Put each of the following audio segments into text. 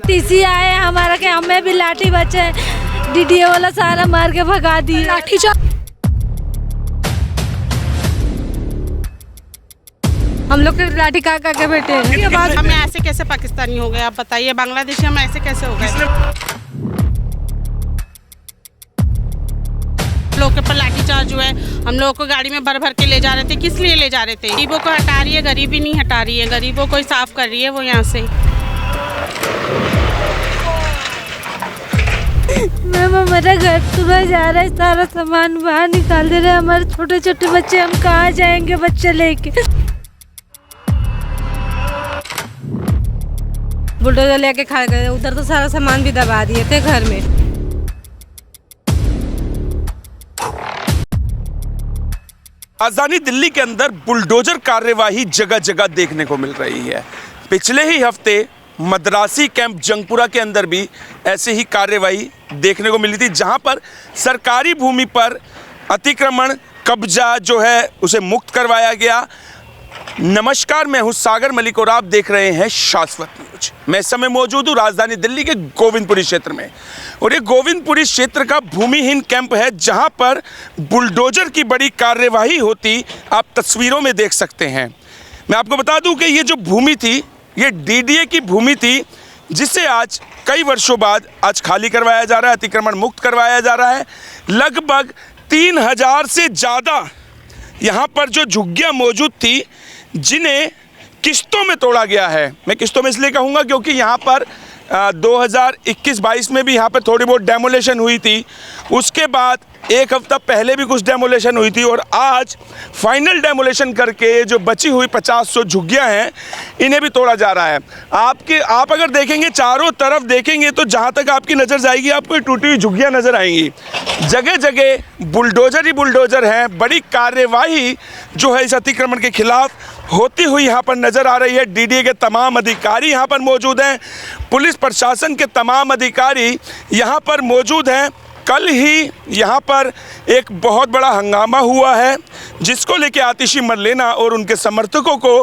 TC आए हमारा के हमें भी लाठी बचे, डीडीए वाला सारा मार के भगा दिए। लाठी चार्ज हम लोग के लाठी का के बैठे हैं। हम ऐसे कैसे पाकिस्तानी हो गए, आप बताइए। बांग्लादेशी हम ऐसे कैसे हो गए? लोगों के ऊपर लाठी चार्ज हुआ है, हम लोगों को गाड़ी में भर भर के ले जा रहे थे। किस लिए ले जा रहे थे? गरीबों को हटा रही है, गरीबी नहीं हटा रही है, गरीबों को ही साफ कर रही है वो यहाँ से। मैम हमारा घर सुबह जा रहा है, सारा सामान बाहर निकाल दे रहे हैं। हमारे छोटे छोटे बच्चे, हम कहाँ जाएंगे बच्चे लेके? बुलडोजर लेके खा गए, उधर तो सारा सामान भी दबा दिए थे घर में। राजधानी दिल्ली के अंदर बुलडोजर कार्यवाही जगह जगह देखने को मिल रही है। पिछले ही हफ्ते मद्रासी कैंप जंगपुरा के अंदर भी ऐसे ही कार्यवाही देखने को मिली थी, जहां पर सरकारी भूमि पर अतिक्रमण कब्जा जो है उसे मुक्त करवाया गया। नमस्कार, मैं हूं सागर मलिक और आप देख रहे हैं शाश्वत न्यूज। मैं इस समय मौजूद हूं राजधानी दिल्ली के गोविंदपुरी क्षेत्र में, और ये गोविंदपुरी क्षेत्र का भूमिहीन कैंप है, जहां पर बुलडोजर की बड़ी कार्यवाही होती आप तस्वीरों में देख सकते हैं। मैं आपको बता दूं कि ये जो भूमि थी, ये डीडीए की भूमि थी, जिसे आज कई वर्षों बाद आज खाली करवाया जा रहा है, अतिक्रमण मुक्त करवाया जा रहा है। लगभग 3000 से ज़्यादा यहाँ पर जो झुग्गियाँ मौजूद थी, जिन्हें किस्तों में तोड़ा गया है। मैं किस्तों में इसलिए कहूँगा क्योंकि यहाँ पर 2021-22 में भी यहाँ पर थोड़ी बहुत डेमोलेशन हुई थी, उसके बाद एक हफ्ता पहले भी कुछ डेमोलेशन हुई थी, और आज फाइनल डेमोलेशन करके जो बची हुई 50-100 झुग्गियाँ हैं, इन्हें भी तोड़ा जा रहा है। आप अगर देखेंगे, चारों तरफ देखेंगे, तो जहाँ तक आपकी नज़र जाएगी आपको टूटी हुई झुग्गियाँ नज़र आएंगी। जगह जगह बुलडोजर ही बुलडोजर हैं। बड़ी कार्यवाही जो है इस अतिक्रमण के खिलाफ होती हुई यहाँ पर नज़र आ रही है। डीडीए के तमाम अधिकारी यहाँ पर मौजूद हैं, पुलिस प्रशासन के तमाम अधिकारी यहाँ पर मौजूद हैं। कल ही यहाँ पर एक बहुत बड़ा हंगामा हुआ है, जिसको लेके आतिशी मरलेना और उनके समर्थकों को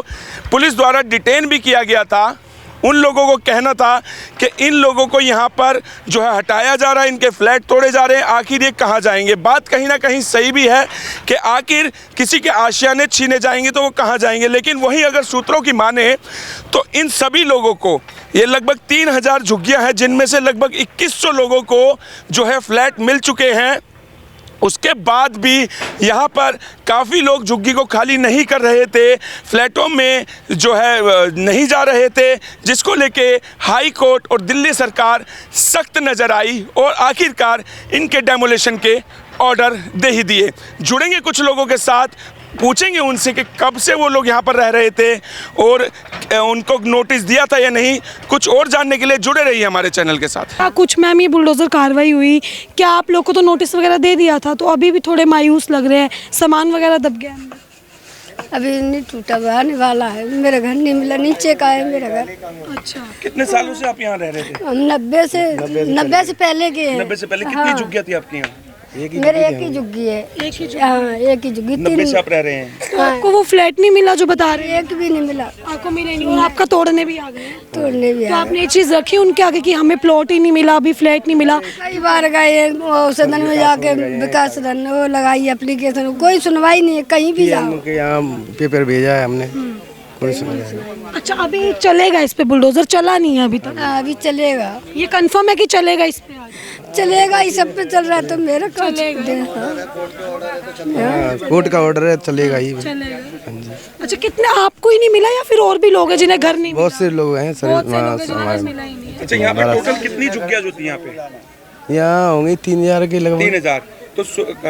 पुलिस द्वारा डिटेन भी किया गया था। उन लोगों को कहना था कि इन लोगों को यहाँ पर जो है हटाया जा रहा है, इनके फ्लैट तोड़े जा रहे हैं, आखिर ये कहाँ जाएंगे। बात कहीं ना कहीं सही भी है कि आखिर किसी के आशियाने छीने जाएंगे तो वो कहाँ जाएंगे, लेकिन वहीं अगर सूत्रों की माने तो इन सभी लोगों को, ये लगभग 3000 झुग्गियाँ हैं, जिनमें से लगभग 2100 लोगों को जो है फ्लैट मिल चुके हैं। उसके बाद भी यहाँ पर काफ़ी लोग झुग्गी को खाली नहीं कर रहे थे, फ्लैटों में जो है नहीं जा रहे थे, जिसको लेके हाई कोर्ट और दिल्ली सरकार सख्त नज़र आई और आखिरकार इनके डेमोलेशन के ऑर्डर दे ही दिए। जुड़ेंगे कुछ लोगों के साथ, पूछेंगे उनसे कि कब से वो लोग यहाँ पर रह रहे थे और उनको नोटिस दिया था या नहीं। कुछ और जानने के लिए जुड़े रहिए हमारे चैनल के साथ। कुछ मैम ये बुलडोजर कार्रवाई हुई, क्या आप लोग को तो नोटिस वगैरह दे दिया था, तो अभी भी थोड़े मायूस लग रहे हैं, सामान वगैरह दब गया है? अभी नहीं टूटा वाला है, मेरा घर नहीं मिला, नीचे का है मेरा घर। अच्छा, कितने सालों से आप यहाँ रह रहे थे? हम 90 से पहले के हैं। 90 से पहले कितनी झुग्गियाँ थी आपके यहाँ? मेरे एक ही झुग्गी है। एक ही झुग्गी। 90 से आप रह रहे हैं। तो आपको वो फ्लैट नहीं मिला जो बता रहे हैं? एक भी नहीं मिला। आपको मिला नहीं, और आपका तोड़ने भी आ गए? तोड़ने भी। तो आपने ये चीज़ रखी उनके आगे कि हमें प्लॉट ही नहीं मिला, अभी फ्लैट नहीं मिला? कई बार गए सदन में जाके, विकास सदन वो लगाई एप्लीकेशन, कोई सुनवाई नहीं है। कहीं भी जाओ, यहाँ पेपर भेजा है हमने, कोई सुनवाई नहीं। अच्छा, अभी चलेगा इस पे बुलडोजर? चला नहीं है अभी तक? अभी चलेगा। ये कंफर्म है कि चलेगा इस पे? चलेगा, इस सब पे चल रहा है तो मेरा कोर्ट का ऑर्डर है, चलेगा ही। चलेगा। अच्छा, कितने, आपको ही नहीं मिला या फिर और भी लोग हैं जिन्हें घर नहीं? बहुत से लोग हैं सर। अच्छा, यहाँ पर टोटल कितनी झुग्गियाँ जो थी यहाँ पे? यहाँ होंगी 3000 के लगभग। 3000। तो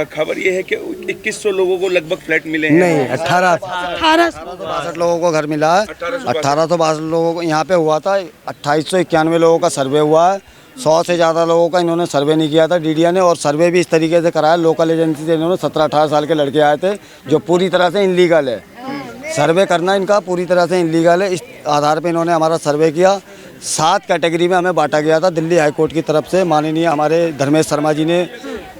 खबर ये है कि 2100 लोगों को लगभग फ्लैट मिले हैं। नहीं, 1862 लोगों को घर मिला है। 1862 लोगों को यहाँ पे हुआ था। 2891 लोगों का सर्वे हुआ है। 100 से ज़्यादा लोगों का इन्होंने सर्वे नहीं किया था डीडीए ने, और सर्वे भी इस तरीके से कराया, लोकल एजेंसी से इन्होंने 17-18 साल के लड़के आए थे, जो पूरी तरह से इनलीगल है। सर्वे करना इनका पूरी तरह से इनलीगल है। इस आधार पे इन्होंने हमारा सर्वे किया। 7 कैटेगरी में हमें बांटा गया था दिल्ली हाई कोर्ट की तरफ से। माननीय हमारे धर्मेश शर्मा जी ने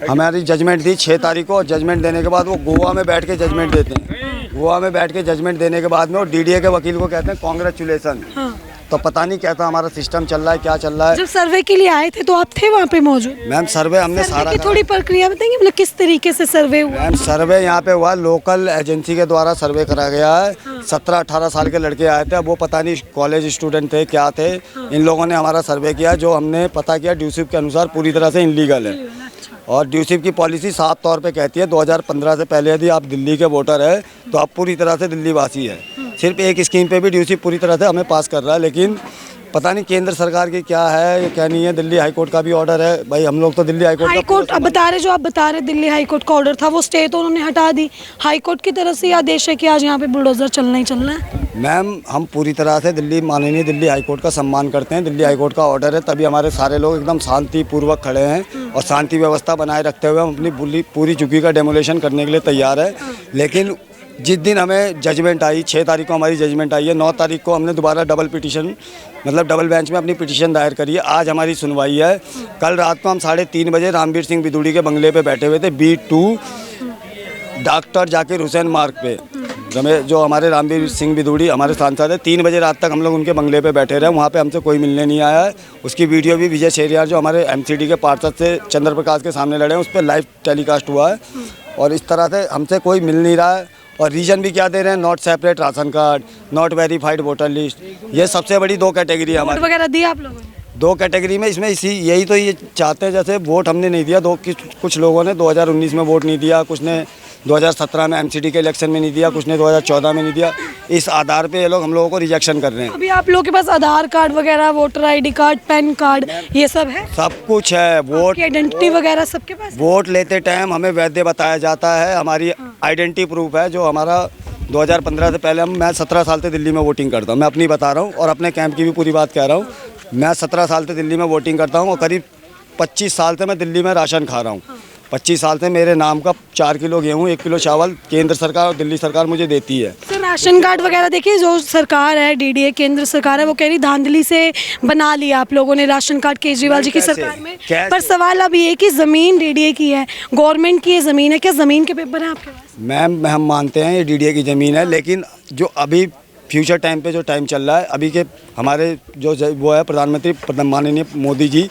हमारी जजमेंट दी 6 तारीख को। जजमेंट देने के बाद वो गोवा में बैठ के जजमेंट देते हैं। गोवा में बैठ के जजमेंट देने के बाद में वो डीडीए के वकील को कहते हैं कॉन्ग्रेचुलेसन। तो पता नहीं क्या था हमारा सिस्टम चल रहा है, क्या चल रहा है। जब सर्वे के लिए आए थे तो आप थे वहाँ पे मौजूद? मैम सर्वे हमने सर्वे सारा की थोड़ी प्रक्रिया बताएंगे, मतलब किस तरीके से सर्वे हुआ? मैम सर्वे यहाँ पे हुआ, लोकल एजेंसी के द्वारा सर्वे करा गया है। 17-18 साल के लड़के आए थे, अब वो पता नहीं कॉलेज स्टूडेंट थे क्या थे, इन लोगों ने हमारा सर्वे किया, जो हमने पता किया ड्यूसिप के अनुसार पूरी तरह से इनलीगल है। और ड्यूसिप की पॉलिसी साफ तौर पे कहती है 2015 से पहले यदि आप दिल्ली के वोटर है तो आप पूरी तरह से दिल्ली वासी है। सिर्फ एक स्कीम पे भी ड्यूसिप पूरी तरह से हमें पास कर रहा है, लेकिन पता नहीं केंद्र सरकार की क्या है क्या नहीं है। दिल्ली हाईकोर्ट का भी ऑर्डर है भाई, हम लोग तो दिल्ली हाईकोर्ट अब बता रहे, जो आप बता रहे दिल्ली हाईकोर्ट का ऑर्डर था वो स्टे तो उन्होंने हटा दी। हाईकोर्ट की तरफ से आदेश है कि आज यहाँ पे बुलडोजर चलना ही चलना है। मैम हम पूरी तरह से माननीय दिल्ली हाईकोर्ट का सम्मान करते हैं। दिल्ली हाईकोर्ट का ऑर्डर है, तभी हमारे सारे लोग एकदम शांतिपूर्वक खड़े हैं और शांति व्यवस्था बनाए रखते हुए हम अपनी पूरी झुग्गी का डेमोलेशन करने के लिए तैयार है। लेकिन जिस दिन हमें जजमेंट आई, 6 तारीख को हमारी जजमेंट आई है, 9 तारीख को हमने दोबारा डबल पिटीशन मतलब डबल बेंच में अपनी पिटीशन दायर करी है। आज हमारी सुनवाई है। कल रात को हम 3:30 बजे रामवीर सिंह बिदूड़ी के बंगले पे बैठे हुए थे, B2 डॉक्टर जाकिर हुसैन मार्ग पे। जो हमारे रामवीर सिंह बिदूड़ी हमारे सांसद है, 3 बजे रात तक हम लोग उनके बंगले पे बैठे रहे। वहाँ पे हमसे कोई मिलने नहीं आया है। उसकी वीडियो भी विजय शेरियार जो हमारे MCD के पार्षद से चंद्र प्रकाश के सामने लड़े हैं, उस पर लाइव टेलीकास्ट हुआ है। और इस तरह से हमसे कोई मिल नहीं रहा है। और रीजन भी क्या दे रहे हैं, not separate ration card, not verified voter list. ये सबसे बड़ी 2 कैटेगरी है हमारी। वोट वगैरह दिया आप लोगों ने? 2 कैटेगरी में इसमें यही तो ये चाहते हैं, जैसे वोट हमने नहीं दिया, कुछ लोगों ने 2019 में वोट नहीं दिया, कुछ ने 2017 में MCD के इलेक्शन में नहीं दिया, कुछ ने 2014 में नहीं दिया। इस आधार पे ये लोग हम लोगों को रिजेक्शन कर रहे हैं। अभी आप लोगों के पास आधार कार्ड वगैरह, voter ID card, pan card ये सब है? सब कुछ है। वोट आइडेंटिटी वगैरह सबके पास? वोट लेते टाइम हमें वैध बताया जाता है। हमारी आइडेंटिटी प्रूफ है, जो हमारा 2015 से पहले मैं 17 साल से दिल्ली में वोटिंग करता हूँ। मैं अपनी बता रहा हूँ और अपने कैंप की भी पूरी बात कह रहा हूँ। मैं 17 साल से दिल्ली में वोटिंग करता हूँ और करीब 25 साल से मैं दिल्ली में राशन खा रहा हूँ। 25 साल से मेरे नाम का 4 किलो गेहूँ, 1 किलो चावल केंद्र सरकार और दिल्ली सरकार मुझे देती है। सर राशन कार्ड वगैरह देखिए, जो सरकार है DDA केंद्र सरकार है, वो कह रही धांधली से बना लिया आप लोगों ने राशन कार्ड केजरीवाल जी की सरकार में। पर सवाल अब ये कि ज़मीन DDA की है, गवर्नमेंट की ये ज़मीन है, क्या ज़मीन के पेपर हैं आपके पास? मैम हम मानते हैं ये DDA की ज़मीन है, लेकिन जो अभी फ्यूचर टाइम पे जो टाइम चल रहा है, अभी के हमारे जो वो है प्रधानमंत्री माननीय मोदी जी,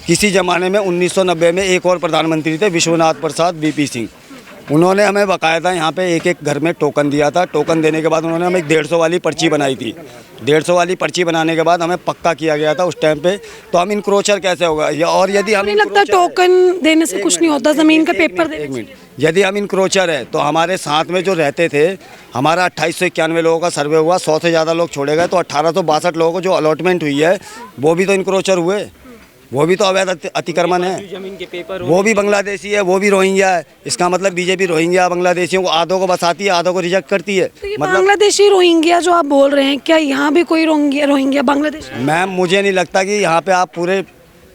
किसी ज़माने में 1990 में एक और प्रधानमंत्री थे विश्वनाथ प्रसाद VP सिंह। उन्होंने हमें बाकायदा यहाँ पे एक घर में टोकन दिया था। टोकन देने के बाद उन्होंने हमें 150 वाली पर्ची बनाई थी। 150 वाली पर्ची बनाने के बाद हमें पक्का किया गया था उस टाइम पे। तो हम इनक्रोचर कैसे होगा? और यदि हम नहीं लगता टोकन देने से कुछ नहीं होता, ज़मीन का पेपर दे? 1 मिनट, यदि हम इनक्रोचर है तो हमारे साथ में जो रहते थे, हमारा 2891 लोगों का सर्वे हुआ, 100 से ज़्यादा लोग छोड़े गए, तो 1862 लोगों को जो अलॉटमेंट हुई है वो भी तो इनक्रोचर हुए, वो भी तो अवैध अतिक्रमण है। वो भी बांग्लादेशी है, वो भी रोहिंग्या है। इसका मतलब बीजेपी रोहिंग्या बांग्लादेशियों को आधों को बसाती है, आधों को रिजेक्ट करती है। तो ये मतलब बांग्लादेशी रोहिंग्या जो आप बोल रहे हैं, क्या यहाँ भी कोई रोहिंग्या बांग्लादेश? मैम मुझे नहीं लगता कि यहाँ पे आप पूरे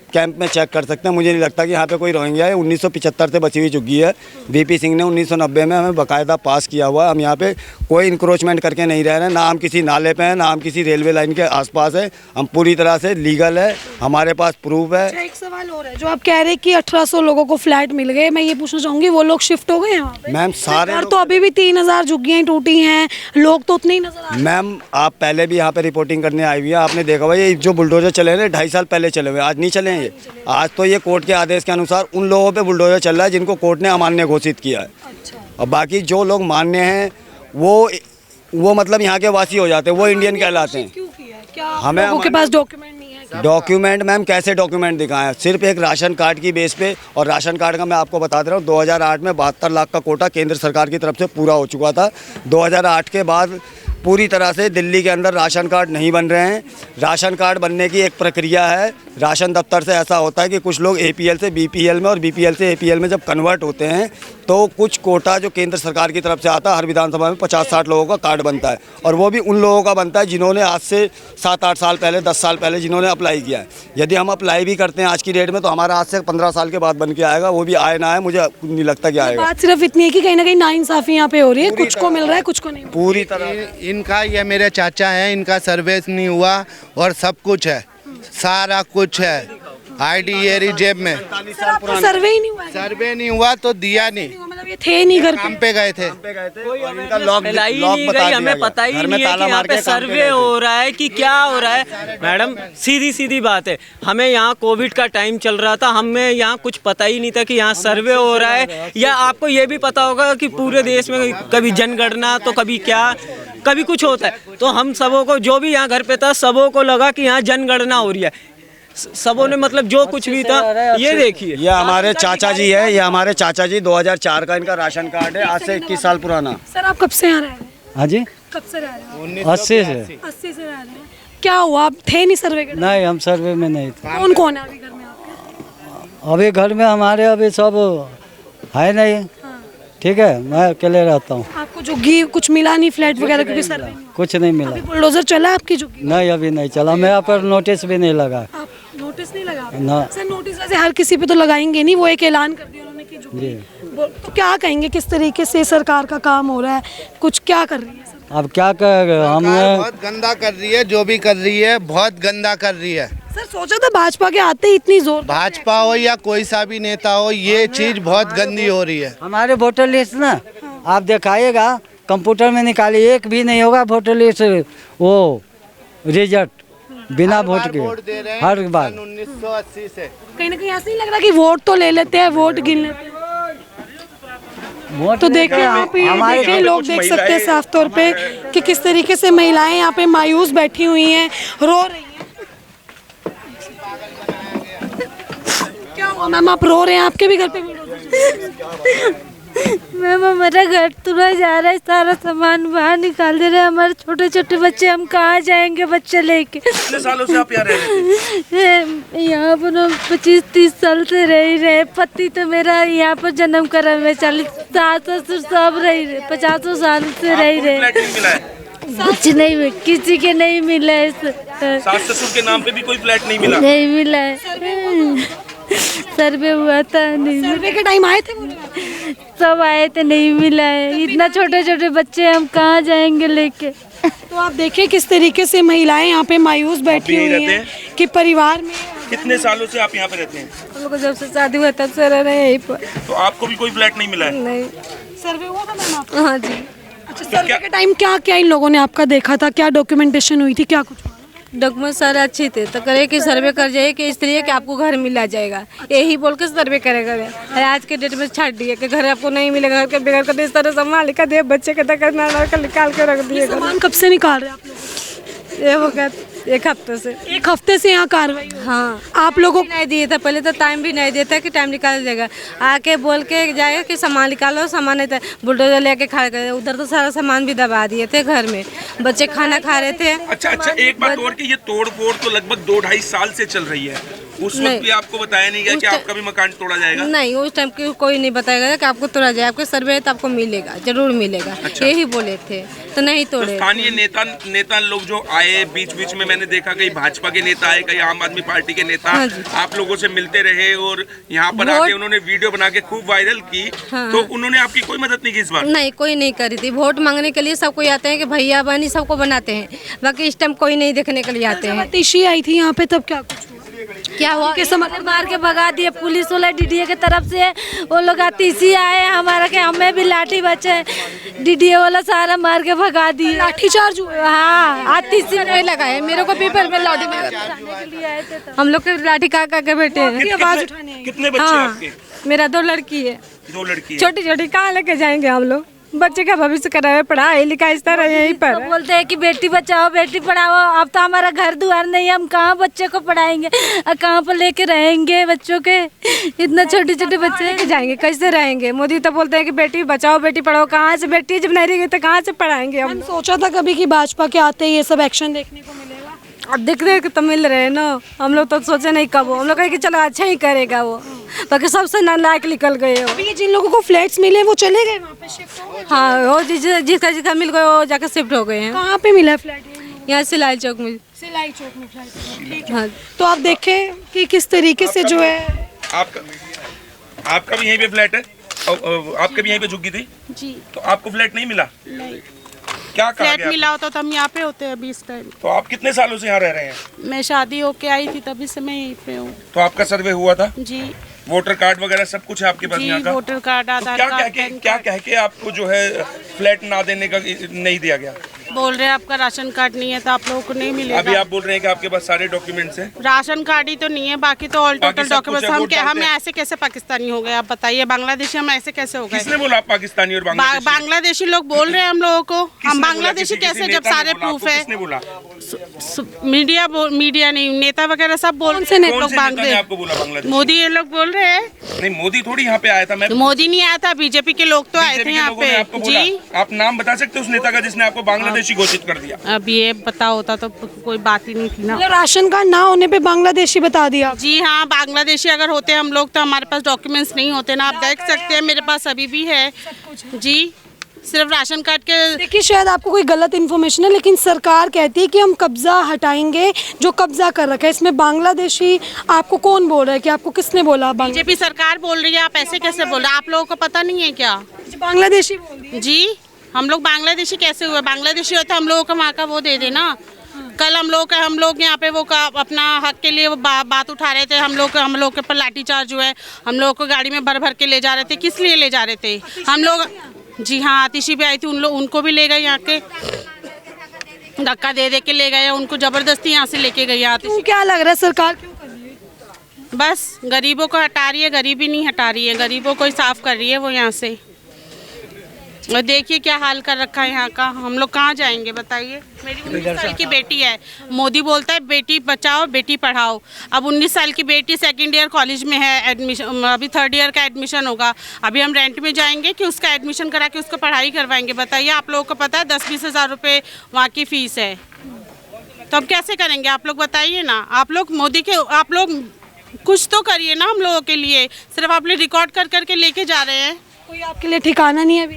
कैंप में चेक कर सकते हैं। मुझे नहीं लगता कि यहाँ पे कोई रोहिंग्या है। 1975 से बची हुई झुग्गी है। VP सिंह ने 1990 में हमें बाकायदा पास किया हुआ है। हम यहाँ पे कोई इंक्रोचमेंट करके नहीं रह रहे हैं, ना हम किसी नाले पे हैं, ना हम किसी रेलवे लाइन के आसपास है। हम पूरी तरह से लीगल है, हमारे पास प्रूफ है। अच्छा, एक सवाल और है, जो आप कह रहे हैं कि 1800 लोगों को फ्लैट मिल गए, मैं ये पूछना चाहूँगी वो लोग शिफ्ट हो गए हैं वहाँ पे? मैम सारे और तो अभी भी 3000 झुग्गियाँ टूटी हैं, लोग तो उतने ही नजर आ रहे हैं। मैम आप पहले भी यहाँ पे रिपोर्टिंग करने आई हुई है, आपने देखा हुआ ये जो बुलडोजर चले हैं 2.5 साल पहले चले हुए, आज नहीं चले हैं ये। आज तो ये कोर्ट के आदेश के अनुसार उन लोगों पे बुलडोजर चल रहा है जिनको कोर्ट ने अमान्य घोषित किया है। और बाकी जो लोग मान्य हैं वो मतलब यहाँ के वासी हो जाते हैं, वो इंडियन कहलाते हैं। क्यों किया है? क्या हमें लोगों के पास डॉक्यूमेंट नहीं है? डॉक्यूमेंट मैम कैसे डॉक्यूमेंट दिखाएं? सिर्फ एक राशन कार्ड की बेस पे, और राशन कार्ड का मैं आपको बता दे रहा हूँ 2008 में 72 लाख का कोटा केंद्र सरकार की तरफ से पूरा हो चुका था। 2008 के बाद पूरी तरह से दिल्ली के अंदर राशन कार्ड नहीं बन रहे हैं। राशन कार्ड बनने की एक प्रक्रिया है। राशन दफ्तर से ऐसा होता है कि कुछ लोग APL से BPL में और BPL से APL में जब कन्वर्ट होते हैं तो कुछ कोटा जो केंद्र सरकार की तरफ से आता है, हर विधानसभा में 50-60 लोगों का कार्ड बनता है, और वो भी उन लोगों का बनता है जिन्होंने आज से 7-8 साल पहले, 10 साल पहले जिन्होंने अप्लाई किया है। यदि हम अप्लाई भी करते हैं आज की डेट में तो हमारा आज से 15 साल के बाद बन के आएगा, वो भी आए ना आए मुझे नहीं लगता कि आएगा। बात सिर्फ इतनी है कि कहीं ना कहीं नाइंसाफी यहाँ पे हो रही है, कुछ को मिल रहा है, कुछ को नहीं। पूरी तरह इनका, ये मेरे चाचा हैं, इनका सर्वे नहीं हुआ और सब कुछ है, सारा कुछ है। ID ये रही जेब में। सर आपका सर्वे ही नहीं हुआ है? सर्वे नहीं हुआ तो दिया नहीं। मतलब ये थे नहीं घर काम पे। पे गए थे। और इनका लॉक फैलाई ही लॉक नहीं बता गई, दिया हमें गया। पता ही घर में नहीं है ताला कि यहाँ मार के पे काम पे सर्वे गए थे। हो रहा है कि क्या हो रहा है। मैडम सीधी सीधी बात है, हमें यहाँ कोविड का टाइम चल रहा था, हमें यहाँ कुछ पता ही नहीं था कि यहाँ सर्वे हो रहा है। या आपको ये भी पता होगा कि पूरे देश में कभी जनगणना तो कभी क्या कभी कुछ होता है, तो हम सबों को जो भी यहाँ घर पे था सबों को लगा कि यहाँ जनगणना हो रही है। सबों ने मतलब जो कुछ भी था, ये देखिए ये हमारे चाचा जी है, ये हमारे चाचा जी 2004 का इनका राशन कार्ड है, आज से 21 साल पुराना। सर आप कब से यहाँ रह रहे हैं? हाँ जी, कब से रह रहे हैं? 80 से। 80 से रह रहे हैं। क्या हुआ, आप थे नहीं सर्वे के? नहीं, हम सर्वे में नहीं थे। कौन कौन है अभी घर में आपके? अभी घर में हमारे अभी सब है नहीं, ठीक है, मैं अकेले रहता हूँ। आपको झुग्गी कुछ मिला नहीं, फ्लैट वगैरह क्योंकि सर्वे नहीं हुआ? कुछ नहीं मिला। अभी बुलडोजर चला आपकी झुग्गी? नहीं, अभी नहीं चला, मेरा पर नोटिस भी नहीं लगा। आप नोटिस नहीं लगा? ना। सर नोटिस वैसे हर किसी पे तो लगाएंगे नहीं, वो एक ऐलान कर दिया उन्होंने कि झुग्गी। तो क्या कहेंगे, किस तरीके से सरकार का काम हो रहा है, कुछ क्या कर रही है सर? अब क्या कर, हमने बहुत गंदा कर रही है, जो भी कर रही है बहुत गंदा कर रही है। सर सोचा था भाजपा के आते ही इतनी जोर, भाजपा हो या कोई सा भी नेता हो, ये चीज बहुत गंदी हो रही है। हमारे वोटर लिस्ट ना आप दिखाइएगा, कंप्यूटर में निकालिए, एक भी नहीं होगा वोटर लिस्ट, वो रिजल्ट बिना वोट के हर बार। 1980 से कहीं ना कहीं ऐसा नहीं लग रहा कि वोट तो ले लेते हैं, वोट गिन लेते हैं? वोट तो देखिए आप ये हमारे देखिए, लोग देख सकते हैं साफ तौर पे कि किस तरीके से महिलाएं यहाँ पे मायूस बैठी हुई हैं, रो रही हैं। क्या हुआ मैम, आप रो रहे हैं? आपके भी घर पे मैम हमारा घर तुरा जा रहा है, सारा सामान बाहर निकाल दे रहे हैं, हमारे छोटे छोटे बच्चे, हम कहाँ जाएंगे बच्चे लेके? कितने सालों से आप यहाँ रह रहे थे? यहाँ पर हम 25-30 साल से रह ही रहे। पति तो मेरा यहाँ पर जन्म करा, मैं 40 सास ससुर सब रह रहे, 50 साल से रह ही रहे। फ्लैट नहीं मिला है? कुछ नहीं, किसी के नहीं मिला है, सास ससुर के नाम पे भी कोई फ्लैट नहीं मिला? नहीं मिला है। सर्वे हुआ था, नहीं सर्वे के टाइम आए थे वो लोग? सब आए थे, नहीं मिला है। इतना छोटे छोटे बच्चे, हम कहाँ जाएंगे लेके? तो आप देखिए किस तरीके से महिलाएं यहाँ पे मायूस बैठी हुई हैं कि परिवार में। कितने सालों से आप यहाँ पे रहते हैं? हम लोग को जब से शादी हुआ तब से रह रहे हैं यहीं पर। तो आपको भी कोई फ्लैट नहीं मिला है? नहीं। सर्वे हुआ था मैम आपका? हाँ जी। अच्छा, सर्वे के टाइम क्या क्या इन लोगों ने आपका देखा था, क्या डॉक्यूमेंटेशन हुई थी, क्या कुछ हुआ? डॉक्यूमेंट सारे अच्छे थे, तो करे कि सर्वे कर जाइए कि इस तरह कि आपको घर मिला जाएगा, यही बोल के सर्वे करेगा। आज के डेट में छाट दिए कि घर आपको नहीं मिलेगा, घर के बगैर कर इस तरह संभाल का दे, बच्चे का तक निकाल के रख दिए। सामान कब से निकाल रहे हैं आप लोग? ये हो गया 1 हफ्ते से। 1 हफ्ते से यहाँ कार्रवाई हो रही है। हाँ, आप लोगों को नहीं दिए था पहले, तो टाइम भी नहीं देता कि टाइम निकाल जाएगा, आके बोल के जाएगा कि सामान निकालो, सामान नहीं था, बुलडोजर लेके खड़ा कर, उधर तो सारा सामान भी दबा दिए थे घर में, बच्चे खाना खा रहे थे। अच्छा, एक बात और कि ये तोड़ फोड़ तो लगभग 2-2.5 साल से चल रही है, उस वक्त भी आपको बताया नहीं गया कि आपका भी मकान तोड़ा जाएगा? नहीं, उस टाइम कोई नहीं बताएगा कि आपको तोड़ा जाए, आपके सर्वे है तो आपको मिलेगा, जरूर मिलेगा। अच्छा। यही बोले थे, तो नहीं तोड़े। तो स्थानीय नेता लोग जो आए बीच बीच में, मैंने देखा कई भाजपा के नेता आए, कई आम आदमी पार्टी के नेता आप लोगों से मिलते रहे और यहाँ पर आके उन्होंने वीडियो बना के खूब वायरल की। तो उन्होंने आपकी कोई मदद नहीं की इस बार? नहीं, कोई नहीं करी थी। वोट मांगने के लिए सब कोई आते हैं कि भैया बहनी सबको बनाते हैं, बाकी इस टाइम कोई नहीं देखने के लिए आते हैं। तीशी आई थी यहाँ पे, तब क्या कुछ हुआ? क्या हुआ कि समझ मार के भगा दिए पुलिस वाला, डीडीए की तरफ से वो लोग तीसी आए हमारा के, हमें भी लाठी बचे, डीडीए वाला सारा मार के भगा दिए। लाठी चार्ज हुआ? हाँ, तीसी में लगाए, मेरे को पीपल में लाठी हम लोग के लाठी का के बैठे हैं। आवाज उठाने कितने बच्चे आपके? मेरा 2 लड़की है। 2 लड़की? छोटी छोटी, कहाँ लेके जाएंगे हम लोग? बच्चे का भविष्य कराए, पढ़ाई लिखाई इस तरह यहीं पर बोलते हैं कि बेटी बचाओ बेटी पढ़ाओ। अब तो हमारा घर द्वार नहीं है, हम कहाँ बच्चे को पढ़ाएंगे और कहाँ पर लेके रहेंगे बच्चों के? इतना छोटे छोटे बच्चे लेके जाएंगे, कैसे रहेंगे? मोदी तो बोलते हैं कि बेटी बचाओ बेटी पढ़ाओ, कहाँ से बेटी जब नहीं रहेगी तो कहाँ से पढ़ाएंगे हम? सोचा था कभी कि भाजपा के आते ही ये सब एक्शन देखने को मिलेगा? अब देख देख तो मिल रहे हैं ना, हम लोग तो सोचे नहीं कब, हम लोग कहे कि चलो अच्छा ही करेगा वो, बाकी सबसे नालायक निकल गए हो। ये जिन लोगों को फ्लैट्स मिले वो चले गए वहाँ पे, शिफ्ट हो गए? हाँ, वो जिसका मिल गए वो जाकर शिफ्ट हो गए हैं। कहाँ पे मिला फ्लैट? यहाँ सिलाई चौक में। सिलाई चौक में फ्लैट, ठीक है। हाँ, तो आप देखें कि किस तरीके से जो है। आपका भी यहीं पे फ्लैट है? आपके भी यहीं पे झुग्गी थी जी? तो आपको फ्लैट नहीं मिला? नहीं, क्या कहा फ्लैट गया? मिला होता तो हम यहाँ पे होते अभी इस टाइम। तो आप कितने सालों से यहाँ रह रहे हैं? मैं शादी होके आई थी तभी से मैं यहीं पे हूँ। तो आपका सर्वे हुआ था? जी। वोटर कार्ड वगैरह सब कुछ है आपके पास यहाँ का? वोटर कार्ड, आधार कार्ड। क्या कह के आपको जो है फ्लैट ना देने का नहीं दिया गया? बोल रहे हैं आपका राशन कार्ड नहीं है तो आप लोगों को नहीं मिलेगा। अभी आप बोल रहे हैं कि आपके पास सारे डॉक्यूमेंट्स हैं? राशन कार्ड ही तो नहीं है, बाकी तो ऑल टोटल डॉक्यूमेंट्स। हम ऐसे कैसे पाकिस्तानी हो गए आप बताइए? बांग्लादेशी हम ऐसे कैसे हो गए? किसने बोला आप पाकिस्तानी और बांग्लादेशी लोग बोल रहे हैं हम लोगों को। हम बांग्लादेशी कैसे जब सारे प्रूफ है? किसने बोला? मीडिया नहीं, नेता वगैरह सब बोल रहे हैं। लोग बांग्लादेश मोदी ये लोग बोल रहे हैं। नहीं, मोदी थोड़ी यहाँ पे आया था। मैं मोदी नहीं आया था, बीजेपी के लोग तो आए थे यहाँ पे। जी, आप नाम बता सकते हो उस नेता का जिसने आपको बांग्लादेशी घोषित कर दिया? अब ये पता होता तो कोई बात ही नहीं थी ना। राशन कार्ड ना होने पे बांग्लादेशी बता दिया? जी हाँ, बांग्लादेशी अगर होते हम लोग तो हमारे पास डॉक्यूमेंट्स नहीं होते ना। आप देख सकते हैं मेरे पास अभी भी है जी, सिर्फ राशन कार्ड के। देखिए शायद आपको कोई गलत इन्फॉर्मेशन है, लेकिन सरकार कहती है कि हम कब्जा हटाएंगे जो कब्जा कर रखा है। इसमें बांग्लादेशी आपको कौन बोल रहा है? कि आपको किसने बोला? बीजेपी सरकार बोल रही है। आप ऐसे कैसे बोल रहे हैं? आप लोगों को पता नहीं है क्या? बांग्लादेशी बोल रही है। जी, हम लोग बांग्लादेशी कैसे हुए? बांग्लादेशी होता हम लोगों को वहाँ का वो दे देना। कल हम लोग यहाँ पे वो अपना हक के लिए बात उठा रहे थे। हम लोग के ऊपर लाठीचार्ज हुआ है। हम लोग को गाड़ी में भर भर के ले जा रहे थे। किस लिए ले जा रहे थे हम लोग? जी हाँ, आतिशी भी आई थी। उनको भी ले गए यहाँ के, धक्का दे के ले गए। उनको जबरदस्ती यहाँ से लेके गई आतिशी। क्या लग रहा है सरकार क्यों कर रही है? बस गरीबों को हटा रही है, गरीबी नहीं हटा रही है, गरीबों को ही साफ कर रही है वो यहाँ से। और देखिए क्या हाल कर रखा है यहाँ का। हम लोग कहाँ जाएंगे बताइए? मेरी 19 साल की बेटी है। मोदी बोलता है बेटी बचाओ बेटी पढ़ाओ। अब 19 साल की बेटी सेकंड ईयर कॉलेज में है, एडमिशन अभी थर्ड ईयर का एडमिशन होगा। अभी हम रेंट में जाएंगे कि उसका एडमिशन करा के उसको पढ़ाई करवाएंगे? बताइए। आप लोगों को पता है 10-20 हज़ार रुपये वहाँ की फ़ीस है, तो अब कैसे करेंगे आप लोग बताइए ना? आप लोग मोदी के, आप लोग कुछ तो करिए ना हम लोगों के लिए। सिर्फ आप लोग रिकॉर्ड कर करके लेके जा रहे हैं। कोई आपके लिए ठिकाना नहीं है अभी?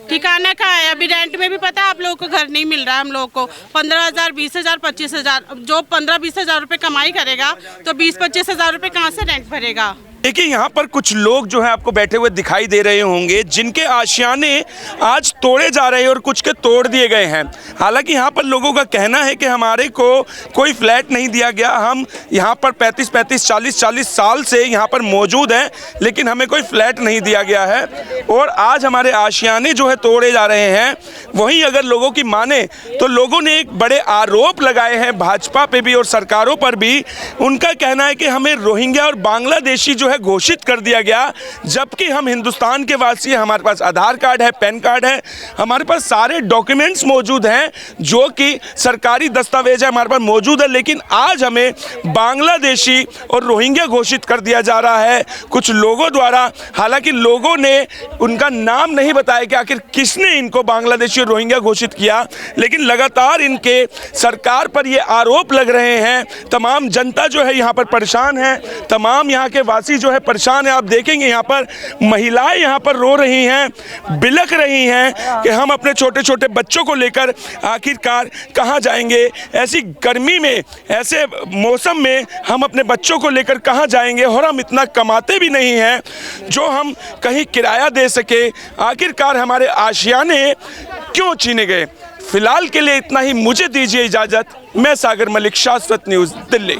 ठिकाना कहाँ है? अभी रेंट में भी पता है आप लोगों को घर नहीं मिल रहा है। हम लोगों को 15,000, 20,000, 25,000, जो 15-20 हज़ार रुपये कमाई करेगा तो 20-25 हज़ार रुपये कहाँ से रेंट भरेगा? देखिए यहाँ पर कुछ लोग जो है आपको बैठे हुए दिखाई दे रहे होंगे जिनके आशियाने आज तोड़े जा रहे हैं और कुछ के तोड़ दिए गए हैं। हालांकि यहाँ पर लोगों का कहना है कि हमारे को कोई फ्लैट नहीं दिया गया। हम यहाँ पर 35-35, 40-40 साल से यहाँ पर मौजूद हैं, लेकिन हमें कोई फ्लैट नहीं दिया गया है और आज हमारे आशियाने जो है तोड़े जा रहे हैं। वहीं अगर लोगों की माने तो लोगों ने एक बड़े आरोप लगाए हैं भाजपा पे भी और सरकारों पर भी। उनका कहना है कि हमें रोहिंग्या और बांग्लादेशी जो है घोषित कर दिया गया, जबकि हम हिंदुस्तान के वासी हैं। हमारे पास आधार कार्ड है, पैन कार्ड है, हमारे पास सारे डॉक्यूमेंट्स मौजूद हैं जो कि सरकारी दस्तावेज है हमारे पास मौजूद है, लेकिन आज हमें बांग्लादेशी और रोहिंग्या घोषित कर दिया जा रहा है कुछ लोगों द्वारा। हालांकि लोगों ने उनका नाम नहीं बताया कि आखिर किसने इनको बांग्लादेशी और रोहिंग्या घोषित किया, लेकिन लगातार इनके सरकार पर ये आरोप लग रहे हैं। तमाम जनता जो है यहाँ पर परेशान है, तमाम यहाँ के वासी जो है परेशान है। आप देखेंगे यहाँ पर महिलाएं यहाँ पर रो रही हैं, बिलख रही हैं कि हम अपने छोटे छोटे बच्चों को लेकर आखिरकार कहाँ जाएंगे? ऐसी गर्मी में, ऐसे मौसम में हम अपने बच्चों को लेकर कहाँ जाएंगे? और हम इतना कमाते भी नहीं हैं जो हम कहीं किराया दे सके। आखिरकार हमारे आशियाने क्यों छीने गए? फिलहाल के लिए इतना ही। मुझे दीजिए इजाज़त। मैं सागर मलिक, शाश्वत न्यूज़, दिल्ली।